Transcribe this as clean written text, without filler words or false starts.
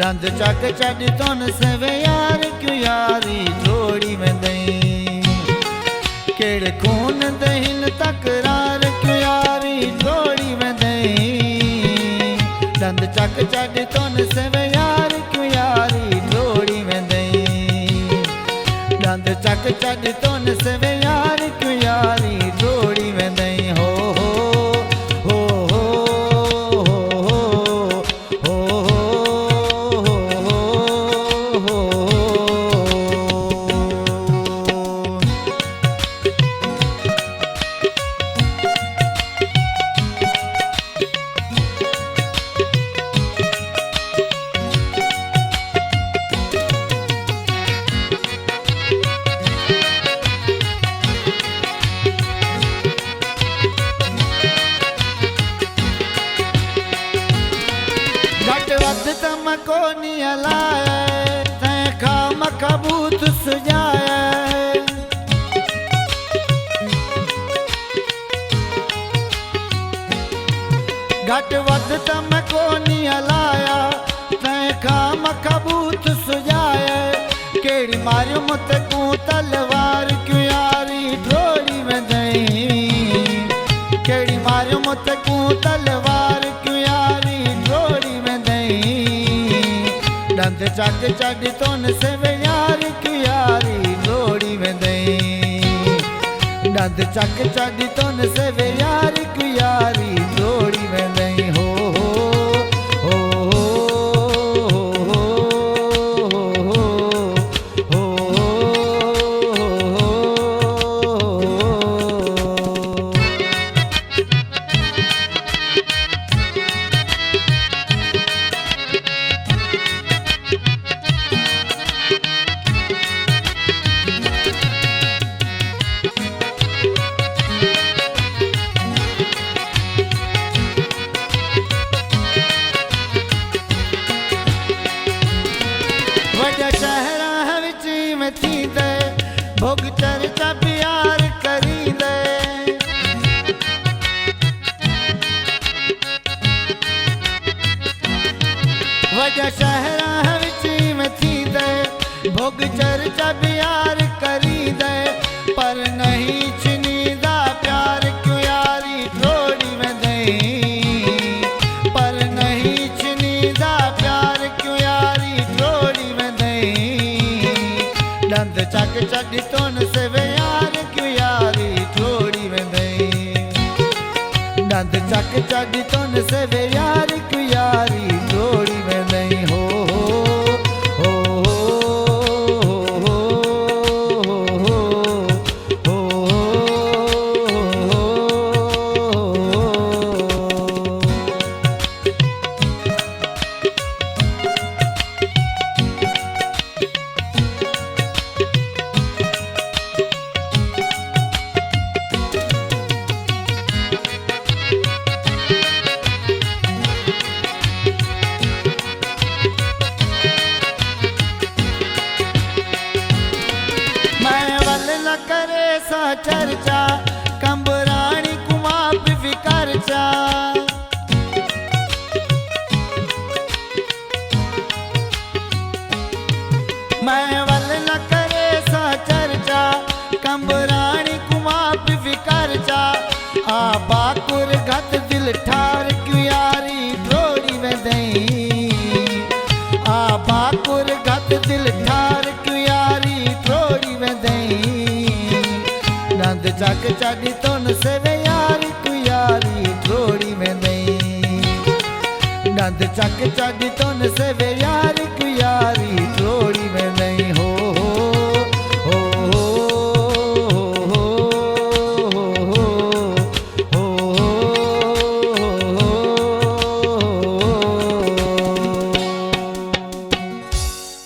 दंद चक चढ़ तुन सेवे यार क्यों यारी जोड़ी में दई केड़ खून दहिन तकरार क्यों यारी जोड़ी में दई दंद चक चढ़ तुन सेवे यार क्यों यारी जोड़ी में दई दंद चक चढ़ तुन सेवे यार क्यों यारी जोड़ी में दई हो तम को नियलाए तैखा मकबूत सुजाए घट वध तम को नियलाया तैखा मकबूत सुजाए केड़ी मारियो मुत को तलवार क्यों यारी ढोली में दई केड़ी मारियो मुत को तलवार क्यों यारी ढोली में दई दंद चक चढ़ तुन सेवे यार की यारी जोड़ी में दई दंद चक चढ़ तुन सेवे यार की यारी जोड़ी में दई हो शहरा विच में थी दे भोग चर्चा प्यार करी दे वजह शहरा विच में थी दे भोग चर्चा प्यार करी दे पर नहीं छिनीदा प्यार क्यों यारी थोड़ी में दई पर नहीं छिनीदा प्यार क्यों यारी थोड़ी में दंद चक चढ़ तुन सेवे यार क्यों यारी थोड़ी में दई दंद चक चढ़ तुन सेवे यार क्यों यारी थोड़ी में दई हो न करे सा चर्चा कंबराणी कुमाप विकर्चा मैं वल न करे सा चर्चा कंबराणी कुमाप विकर्चा आ बाकुर घत दिल ठार क्यों यारी थोड़ी में दई आ बाकुर घत दिल ठार क्यों यारी थोड़ी में दई दंद चक चढ़ तुन सेवे यार क्यों यारी थोड़ी में दई दंद चक चढ़ तुन सेवे यार क्यों यारी